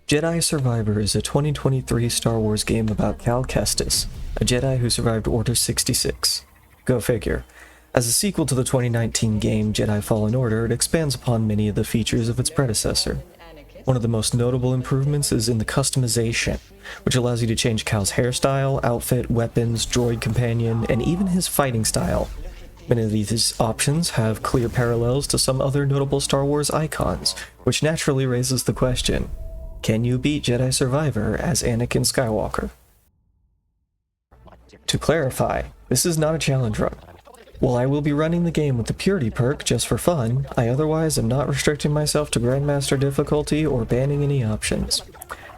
Jedi Survivor is a 2023 Star Wars game about Cal Kestis, a Jedi who survived Order 66. Go figure. As a sequel to the 2019 game Jedi Fallen Order, it expands upon many of the features of its predecessor. One of the most notable improvements is in the customization, which allows you to change Cal's hairstyle, outfit, weapons, droid companion, and even his fighting style. Many of these options have clear parallels to some other notable Star Wars icons, which naturally raises the question, can you beat Jedi Survivor as Anakin Skywalker? To clarify, this is not a challenge run. While I will be running the game with the Purity perk just for fun, I otherwise am not restricting myself to Grandmaster difficulty or banning any options.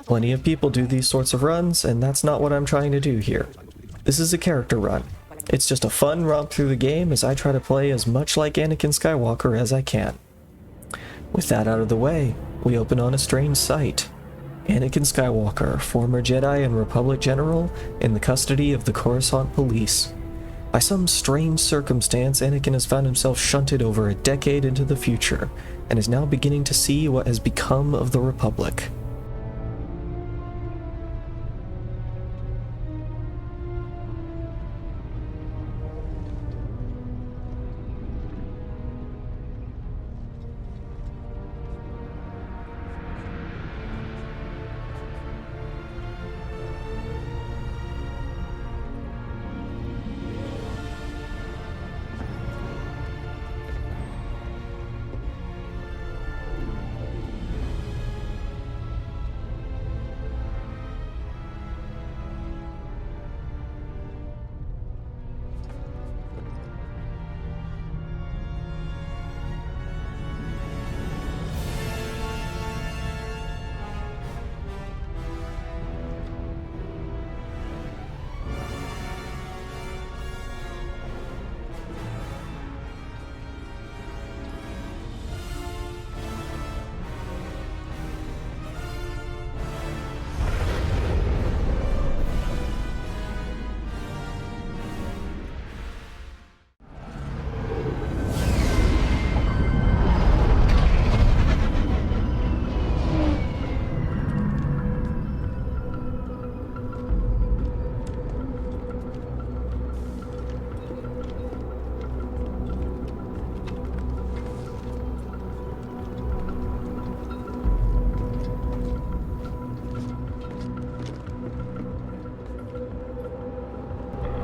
Plenty of people do these sorts of runs, and that's not what I'm trying to do here. This is a character run. It's just a fun romp through the game as I try to play as much like Anakin Skywalker as I can. With that out of the way, we open on a strange sight. Anakin Skywalker, former Jedi and Republic general, in the custody of the Coruscant police. By some strange circumstance, Anakin has found himself shunted over a decade into the future, and is now beginning to see what has become of the Republic.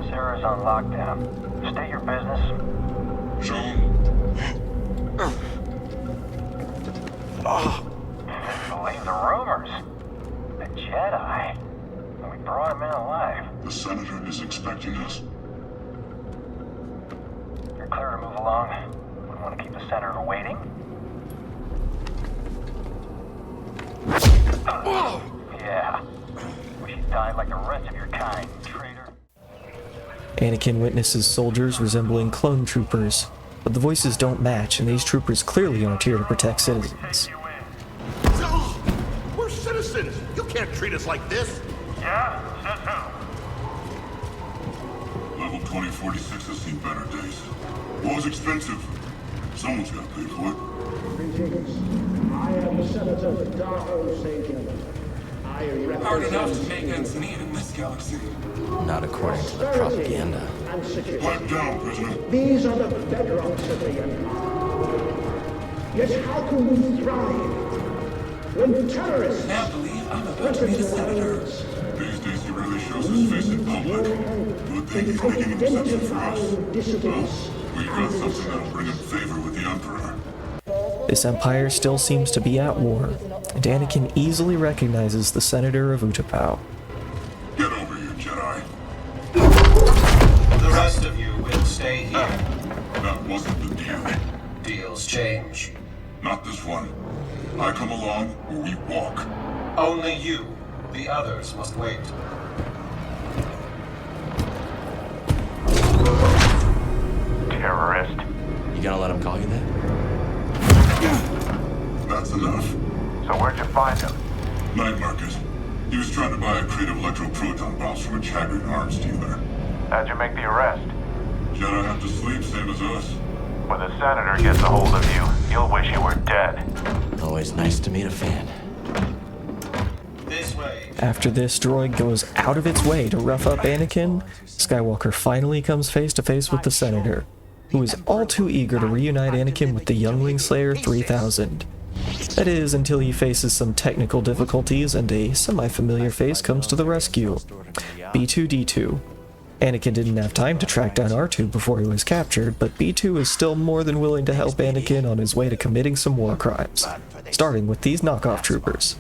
Sarah's on lockdown. State your business. Shown. Believe the rumors. The Jedi. We brought him in alive. The Senator is expecting us. You're clear to move along. Wouldn't want to keep the Senator waiting. Yeah. Wish you died like the rest of your kind, traitor. Anakin witnesses soldiers resembling clone troopers, but the voices don't match, and these troopers clearly aren't here to protect citizens. We're citizens! You can't treat us like this! Yeah? Says who? Level 2046 has seen better days. War's expensive. Someone's gotta pay for it. Greetings. I am Senator Darho Sagan. I Hard enough to represent make ends meet in this galaxy. Not according to the propaganda. and security. Pipe down, prisoner. These are the bedrocks of the Empire. Yet how can we thrive when terrorists Now believe I'm about to meet a senator. These days he rarely shows his face in public. You would think he's making an exception for us. dissidents Well, we've got something that'll bring him favor with the Emperor. This empire still seems to be at war, and Anakin easily recognizes the Senator of Utapau. Get over here, Jedi. The rest of you will stay here. That wasn't the deal. Deals change. Not this one. I come along or we walk. Only you. The others must wait. Terrorist. You gonna let him call you that? That's enough. So where'd you find him? Night market. He was trying to buy a crate of electroproton bombs from a Chagrin arms dealer. How'd you make the arrest? Jedi have to sleep, same as us. When the Senator gets a hold of you, you'll wish you were dead. Always nice to meet a fan. After this droid goes out of its way to rough up Anakin, Skywalker finally comes face to face with the Senator, who is all too eager to reunite Anakin with the Youngling Slayer 3000. That is, until he faces some technical difficulties and a semi-familiar face comes to the rescue. B2D2. Anakin didn't have time to track down R2 before he was captured, but B2 is still more than willing to help Anakin on his way to committing some war crimes, starting with these knockoff troopers.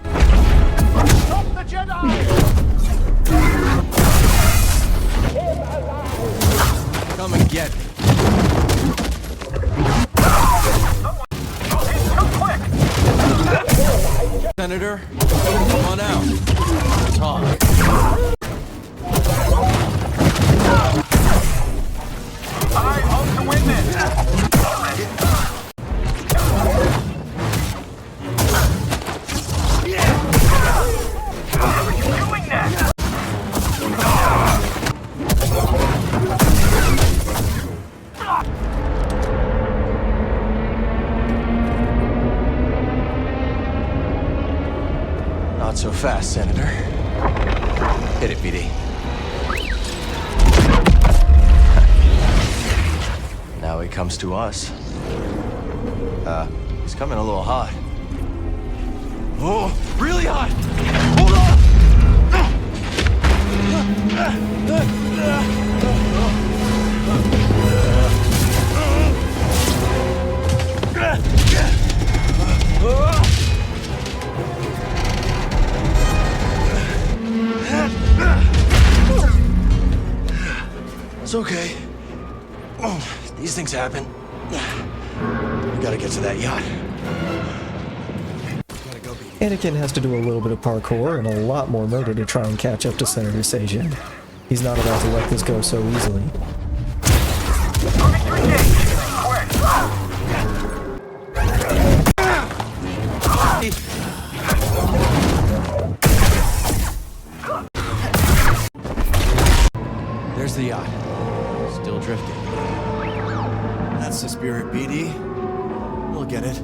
Stop the Jedi! Come and get me. Senator, come on out. Talk. I hope to win this. How are you doing that? Not so fast, Senator. Hit it, BD. Now he comes to us. He's coming a little hot. Oh, really hot! Hold It's okay. These things happen. We gotta get to that yacht. Anakin has to do a little bit of parkour and a lot more murder to try and catch up to Senator Sajin. He's not about to let this go so easily. There's the yacht. Still drifting. That's the spirit, BD. We'll get it.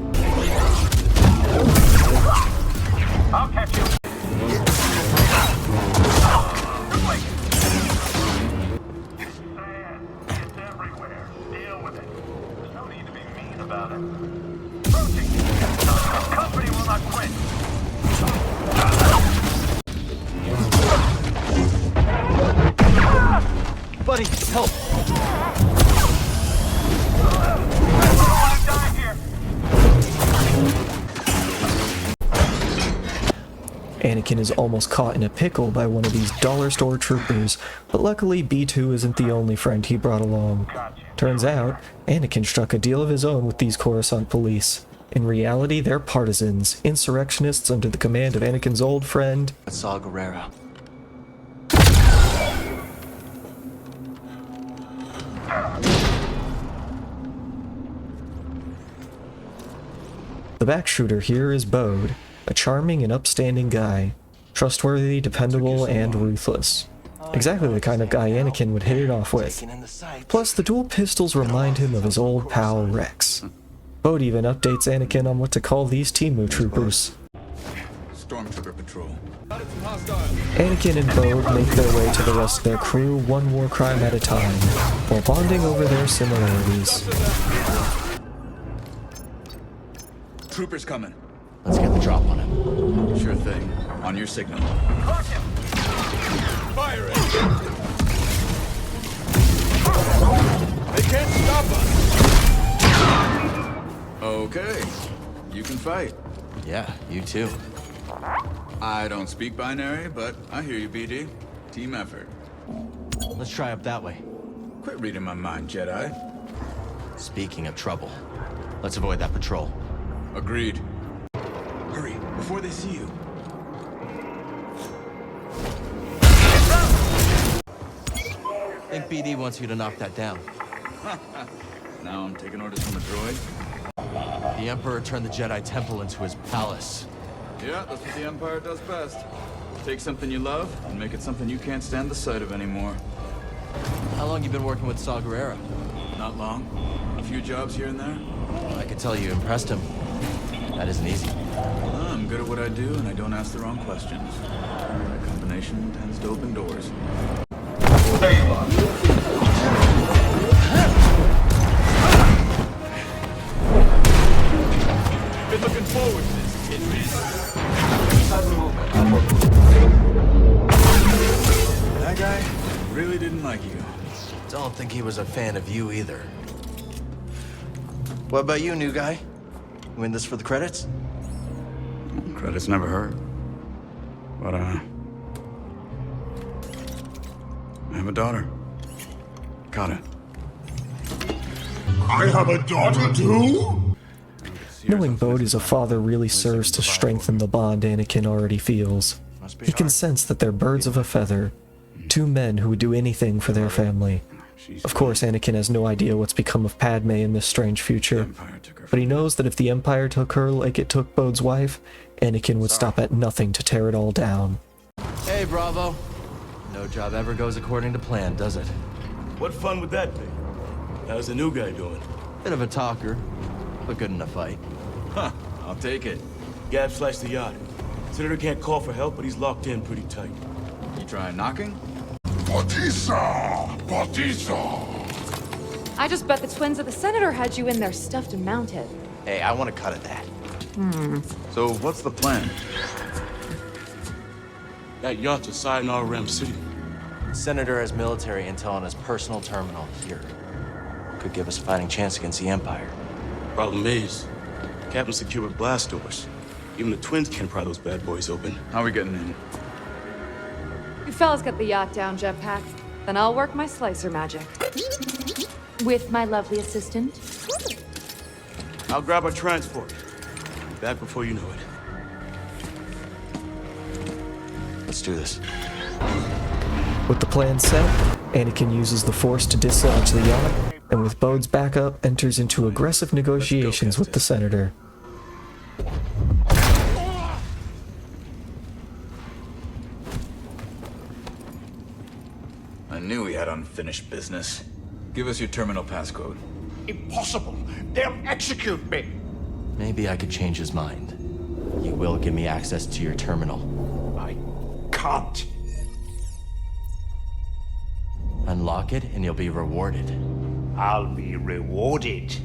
I'll catch you. Sand. It's everywhere. Deal with it. There's no need to be mean about it. Approaching. The company will not quit. Buddy, help! Anakin is almost caught in a pickle by one of these dollar store troopers, but luckily B2 isn't the only friend he brought along. Turns out, Anakin struck a deal of his own with these Coruscant police. In reality, they're partisans, insurrectionists under the command of Anakin's old friend, Saw Gerrera. The back shooter here is Bode, a charming and upstanding guy, trustworthy, dependable, and ruthless. Exactly the kind of guy Anakin would hit it off with. Plus, the dual pistols remind him of his old pal Rex. Bode even updates Anakin on what to call these Timu troopers. Stormtrooper patrol. Anakin and Bode make their way to the rest of their crew one war crime at a time, while bonding over their similarities. Troopers coming. Let's get the drop on him. Sure thing. On your signal. Fire it! They can't stop us! Okay. You can fight. Yeah, you too. I don't speak binary, but I hear you, BD. Team effort. Let's try up that way. Quit reading my mind, Jedi. Speaking of trouble, let's avoid that patrol. Agreed. Hurry, before they see you. I think BD wants you to knock that down. Now I'm taking orders from a droid. The Emperor turned the Jedi Temple into his palace. Yeah, that's what the Empire does best. Take something you love and make it something you can't stand the sight of anymore. How long you been working with Saw Gerrera? Not long. A few jobs here and there. I can tell you impressed him. That isn't easy. Ah, I'm good at what I do, and I don't ask the wrong questions. That combination tends to open doors. There you are. Been looking forward to this, kid. Sudden movement. That guy really didn't like you. Don't think he was a fan of you either. What about you, new guy? You in this for the credits? Credits never hurt. But, I have a daughter. Got it. I have a daughter too? Knowing Bode is a father really serves to strengthen the bond Anakin already feels. He can sense that they're birds of a feather, two men who would do anything for their family. Of course, Anakin has no idea what's become of Padme in this strange future, but he knows that if the Empire took her like it took Bode's wife, Anakin would stop at nothing to tear it all down. Hey, Bravo. No job ever goes according to plan, does it? What fun would that be? How's the new guy doing? Bit of a talker, but good in a fight. Huh, I'll take it. Gab sliced the yacht. Senator can't call for help, but he's locked in pretty tight. You trying knocking? Batista! Batista! I just bet the twins of the Senator had you in there stuffed and mounted. Hey, I want to cut at that. So what's the plan? That yacht's a Sayonara Ram City. Senator has military intel on his personal terminal here. Could give us a fighting chance against the Empire. Problem is, Captain secured with blast doors. Even the twins can't pry those bad boys open. How are we getting in? You fellas get the yacht down, Jetpack. Then I'll work my slicer magic. With my lovely assistant. I'll grab our transport. Be back before you know it. Let's do this. With the plan set, Anakin uses the Force to dislodge the yacht, and with Bode's backup, enters into aggressive negotiations with the Senator. I knew we had unfinished business. Give us your terminal passcode. Impossible! They'll execute me! Maybe I could change his mind. You will give me access to your terminal. I can't. Unlock it and you'll be rewarded. I'll be rewarded.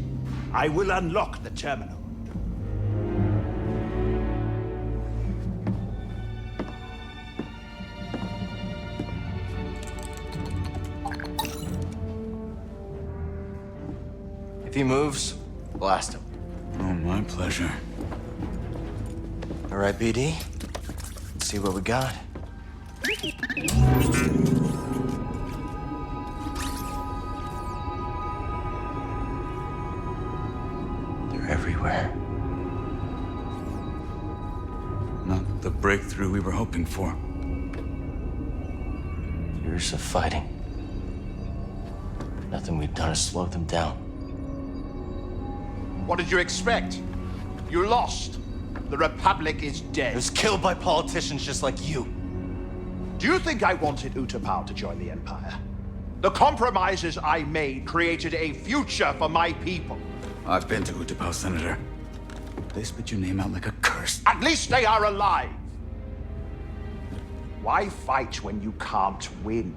I will unlock the terminal. If he moves, blast him. Oh, my pleasure. All right, BD. Let's see what we got. They're everywhere. Not the breakthrough we were hoping for. Years of fighting. Nothing we've done has slowed them down. What did you expect? You lost. The Republic is It dead. was killed by politicians just like you. Do you think I wanted Utapau to join the Empire? The compromises I made created a future for my people. I've been to Utapau, Senator. They spit your name out like a curse. At least they are alive. Why fight when you can't win?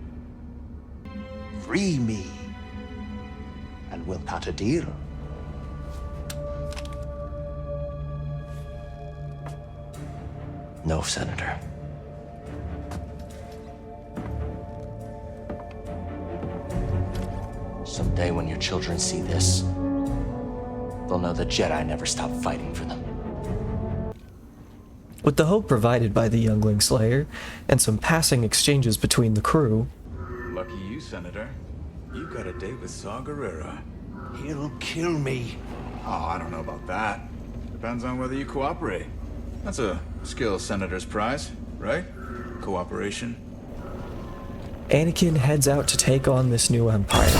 Free me, and we'll cut a deal. No, Senator. Someday when your children see this, they'll know the Jedi never stopped fighting for them. With the hope provided by the youngling Slayer, and some passing exchanges between the crew, Lucky you, Senator. You got a date with Saw Gerrera. He'll kill me. Oh, I don't know about that. Depends on whether you cooperate. That's a skill Senator's prize, right? Cooperation. Anakin heads out to take on this new Empire.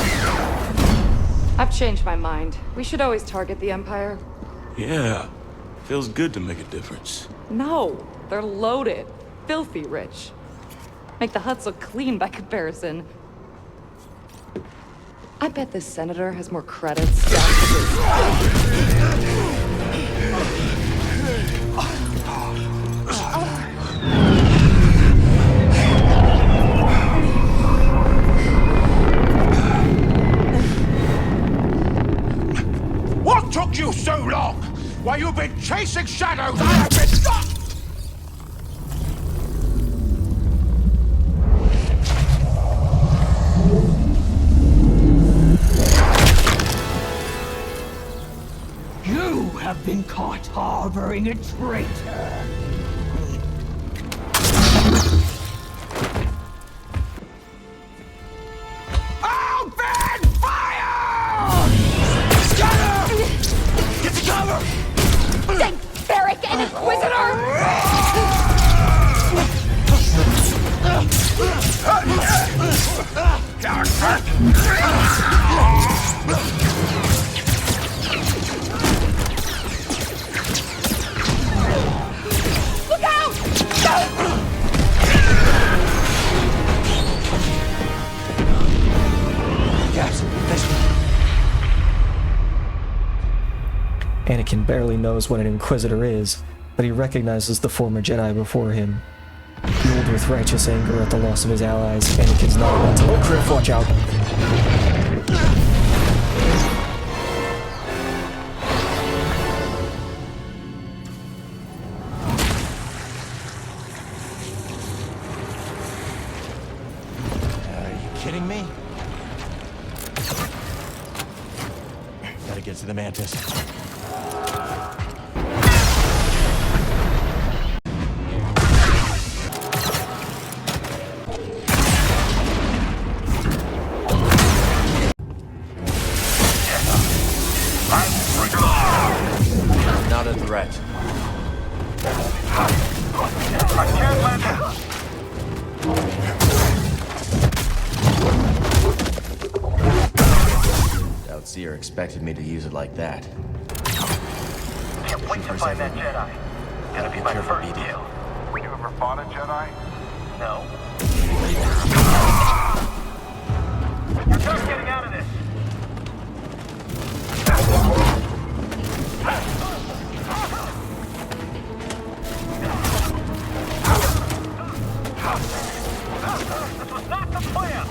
I've changed my mind. We should always target the Empire. Yeah. Feels good to make a difference. No, they're loaded. Filthy rich. Make the huts look clean by comparison. I bet this Senator has more credits down to his... While you've been chasing shadows, I have been... You have been caught harboring a traitor. Open fire! Scatter! Get to cover! Thank Barrick and Inquisitor! Look out! Yes, this Anakin barely knows what an Inquisitor is, but he recognizes the former Jedi before him. Fueled with righteous anger at the loss of his allies, Anakin's not about to... Oh, Criff, watch out! Are you kidding me? Gotta get to the Mantis. Not a threat. I can't let it... Doubt Seer expected me to use it like that. Can't wait to find that Jedi. Gonna be my first deal. You ever fought a Jedi? No. You're just getting out of this. This was not the plan.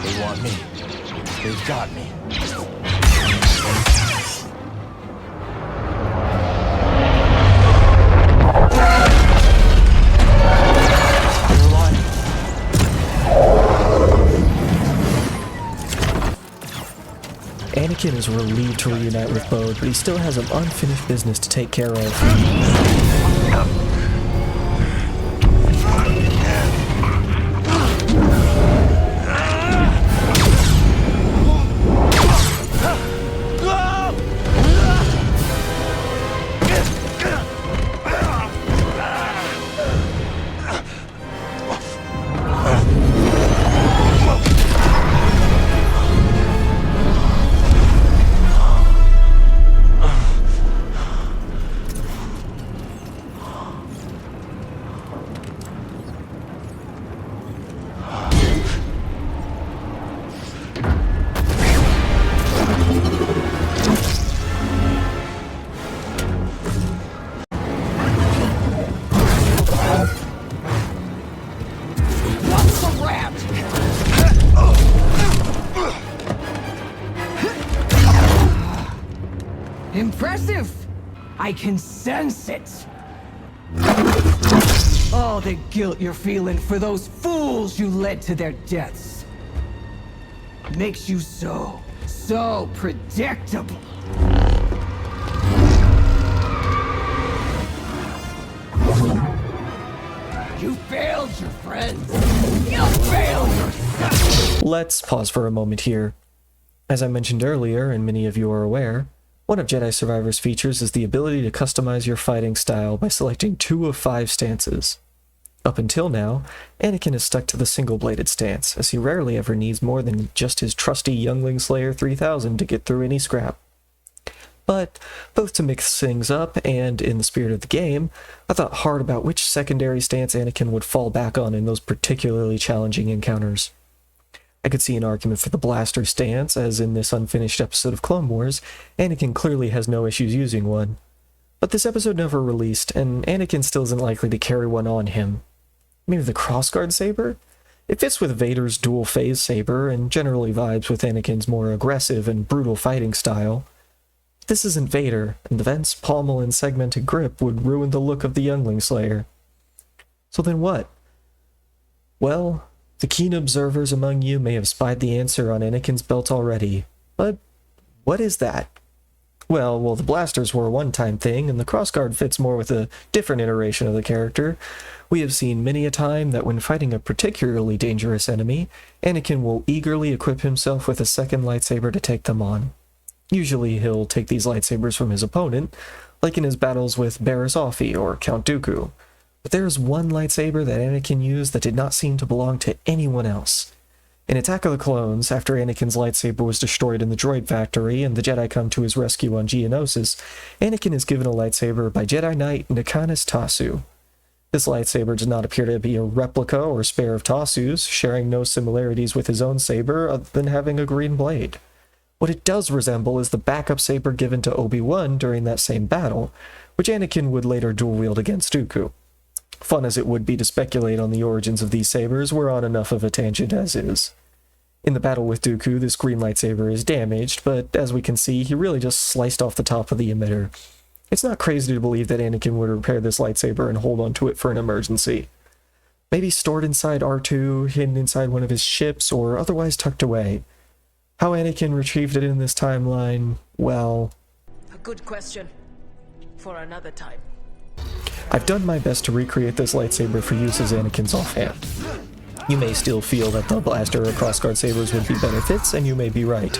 They want me. They've got me. Anakin is relieved to reunite with Bode, but he still has some unfinished business to take care of. Impressive! I can sense it! All the guilt you're feeling for those fools you led to their deaths makes you so predictable. You failed your friends. You failed yourself. Let's pause for a moment here. As I mentioned earlier, and many of you are aware, one of Jedi Survivor's features is the ability to customize your fighting style by selecting 2 of 5 stances. Up until now, Anakin has stuck to the single-bladed stance, as he rarely ever needs more than just his trusty Youngling Slayer 3000 to get through any scrap. But, both to mix things up and in the spirit of the game, I thought hard about which secondary stance Anakin would fall back on in those particularly challenging encounters. I could see an argument for the blaster stance, as in this unfinished episode of Clone Wars, Anakin clearly has no issues using one. But this episode never released, and Anakin still isn't likely to carry one on him. Maybe the crossguard saber? It fits with Vader's dual-phase saber, and generally vibes with Anakin's more aggressive and brutal fighting style. This isn't Vader, and the vents, pommel, and segmented grip would ruin the look of the Youngling Slayer. So then what? Well, the keen observers among you may have spied the answer on Anakin's belt already, but what is that? Well, the blasters were a one-time thing, and the crossguard fits more with a different iteration of the character. We have seen many a time that when fighting a particularly dangerous enemy, Anakin will eagerly equip himself with a second lightsaber to take them on. Usually he'll take these lightsabers from his opponent, like in his battles with Barriss Offee or Count Dooku. But there is one lightsaber that Anakin used that did not seem to belong to anyone else. In Attack of the Clones, after Anakin's lightsaber was destroyed in the droid factory and the Jedi come to his rescue on Geonosis, Anakin is given a lightsaber by Jedi Knight Nakanis Tasu. This lightsaber does not appear to be a replica or spare of Tasu's, sharing no similarities with his own saber other than having a green blade. What it does resemble is the backup saber given to Obi-Wan during that same battle, which Anakin would later dual-wield against Dooku. Fun as it would be to speculate on the origins of these sabers, we're on enough of a tangent as is. In the battle with Dooku, this green lightsaber is damaged, but as we can see, he really just sliced off the top of the emitter. It's not crazy to believe that Anakin would repair this lightsaber and hold onto it for an emergency. Maybe stored inside R2, hidden inside one of his ships, or otherwise tucked away. How Anakin retrieved it in this timeline, well... A good question. For another time. I've done my best to recreate this lightsaber for use as Anakin's offhand. You may still feel that the blaster or crossguard sabers would be better fits, and you may be right.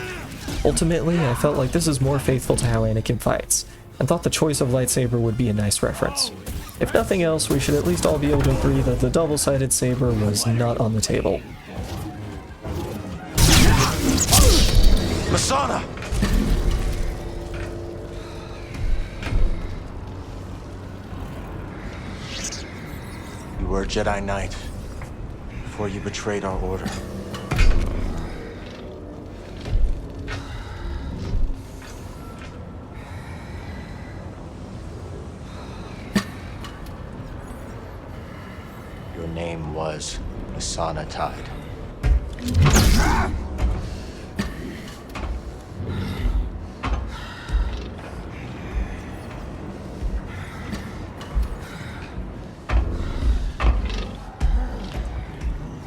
Ultimately, I felt like this is more faithful to how Anakin fights, and thought the choice of lightsaber would be a nice reference. If nothing else, we should at least all be able to agree that the double-sided saber was not on the table. Masana! You were a Jedi Knight before you betrayed our order. Your name was Masana Tide.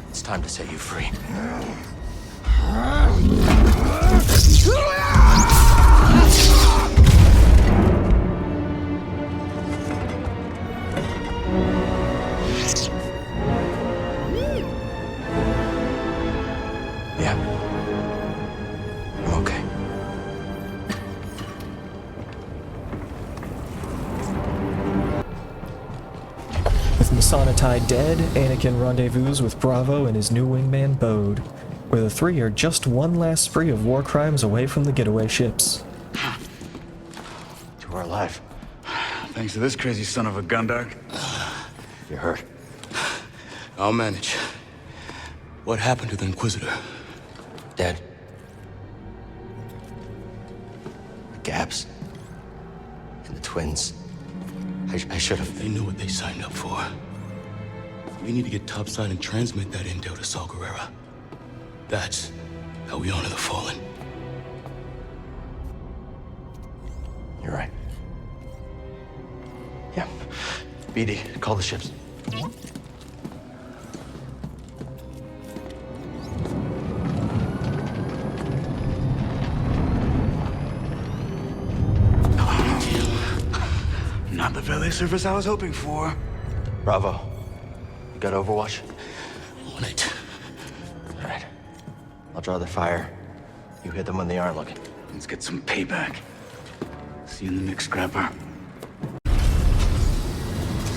It's time to set you free. Yeah. I'm okay. With Masana Tide dead, Anakin rendezvous with Bravo and his new wingman Bode, where the three are just one last spree of war crimes away from the getaway ships. You are alive. Thanks to this crazy son of a gundark. You're hurt. I'll manage. What happened to the Inquisitor? Dead. The gaps. And the twins. I should have. They knew what they signed up for. We need to get topside and transmit that intel to Saw Gerrera. That's how we honor the fallen. You're right. Yeah. BD, call the ships. Not the valet service I was hoping for. Bravo. You got Overwatch? On it. All right. I'll draw the fire. You hit them when they aren't looking. Let's get some payback. See you in the mix, Scrapper.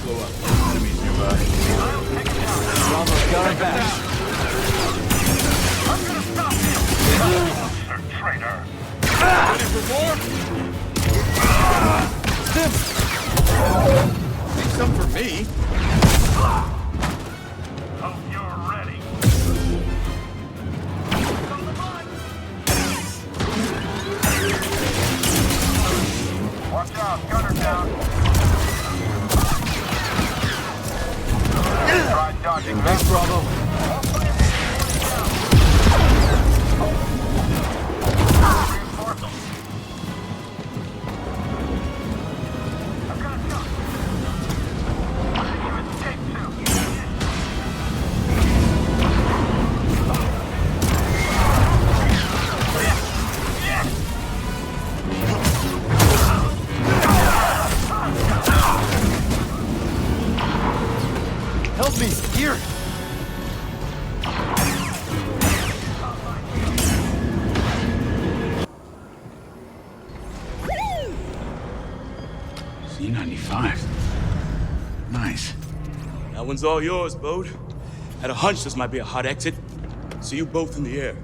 Slow up. Enemies nearby. Got our back. I'm gonna stop you! Traitor! Ready for more? Need some for me. Hope you're ready. Watch out, gunner down. Try dodging. Thanks, Bravo. Reinforcements. I've got a gun. Where did you escape to? Help me! Here! C-95. Nice. That one's all yours, Bode. Had a hunch this might be a hot exit. See you both in the air.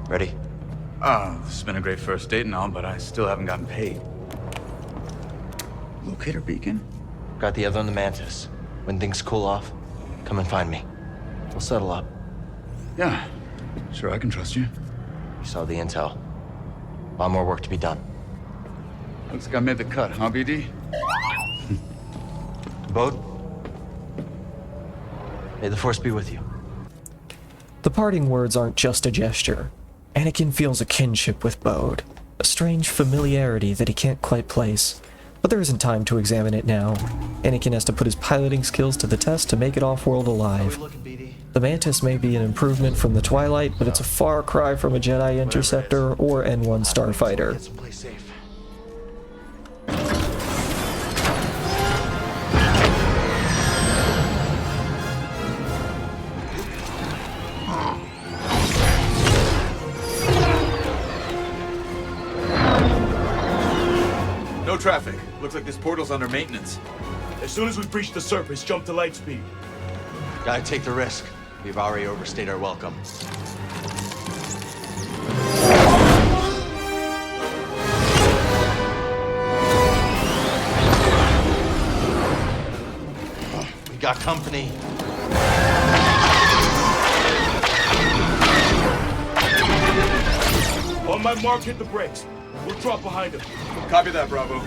Ready? This has been a great first date and all, but I still haven't gotten paid. Locator beacon? Got the other on the Mantis. When things cool off, come and find me. We'll settle up. Yeah. Sure, I can trust you. You saw the intel. A lot more work to be done. Looks like I made the cut, huh, BD? Bode? May the Force be with you. The parting words aren't just a gesture. Anakin feels a kinship with Bode, a strange familiarity that he can't quite place. But there isn't time to examine it now. Anakin has to put his piloting skills to the test to make it off-world alive. The Mantis may be an improvement from the Twilight, but it's a far cry from a Jedi Interceptor or N1 Starfighter. Get someplace safe. No traffic. Looks like this portal's under maintenance. As soon as we breach the surface, jump to light speed. Gotta take the risk. We've already overstayed our welcome. We got company. On my mark, hit the brakes. We'll drop behind him. Copy that, Bravo.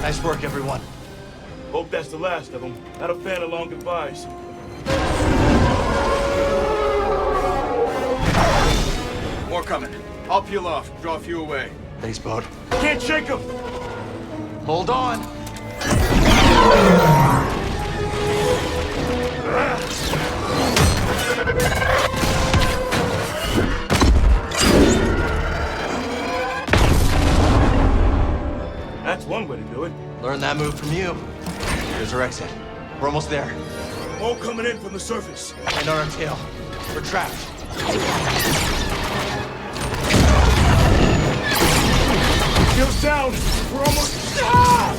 Nice work, everyone. Hope that's the last of them. Not a fan of long goodbyes. More coming. I'll peel off, draw a few away. Thanks, Bode. Can't shake him! Hold on. That's one way to do it. Learn that move from you. Here's our exit. We're almost there. All coming in from the surface. And on our tail. We're trapped. Shields down! We're almost... Ah!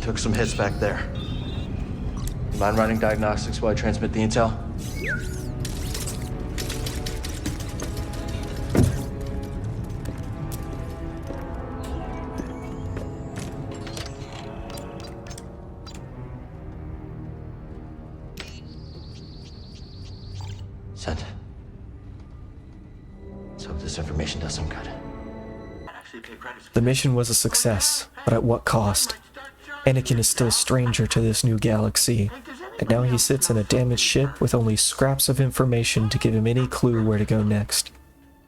Took some hits back there. Mind running diagnostics while I transmit the intel? Sent. Let's hope this information does some good. The mission was a success, but at what cost? Anakin is still a stranger to this new galaxy, and now he sits in a damaged ship with only scraps of information to give him any clue where to go next.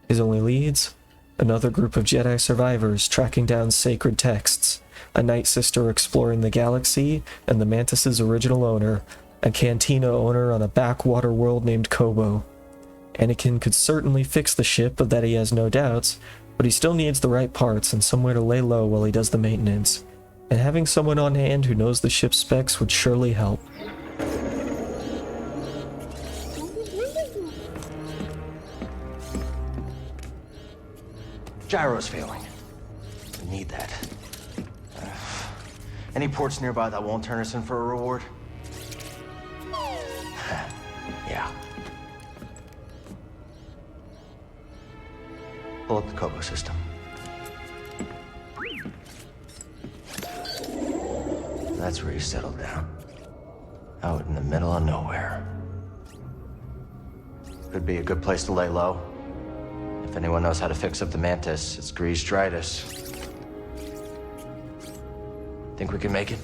His only leads? Another group of Jedi survivors tracking down sacred texts, a Night Sister exploring the galaxy, and the Mantis's original owner, a cantina owner on a backwater world named Kobo. Anakin could certainly fix the ship, of that he has no doubts, but he still needs the right parts and somewhere to lay low while he does the maintenance. And having someone on hand who knows the ship's specs would surely help. Gyro's failing. We need that. Any ports nearby that won't turn us in for a reward? Yeah. Pull up the Kobo system. That's where you settled down. Out in the middle of nowhere. Could be a good place to lay low. If anyone knows how to fix up the Mantis, it's Grease Dritus. Think we can make it?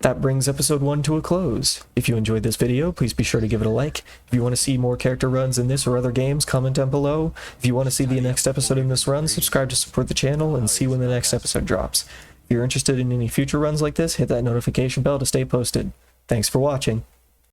That brings episode 1 to a close. If you enjoyed this video, please be sure to give it a like. If you want to see more character runs in this or other games, comment down below. If you want to see the next episode in this run, subscribe to support the channel and see when the next episode drops. If you're interested in any future runs like this, hit that notification bell to stay posted. Thanks for watching.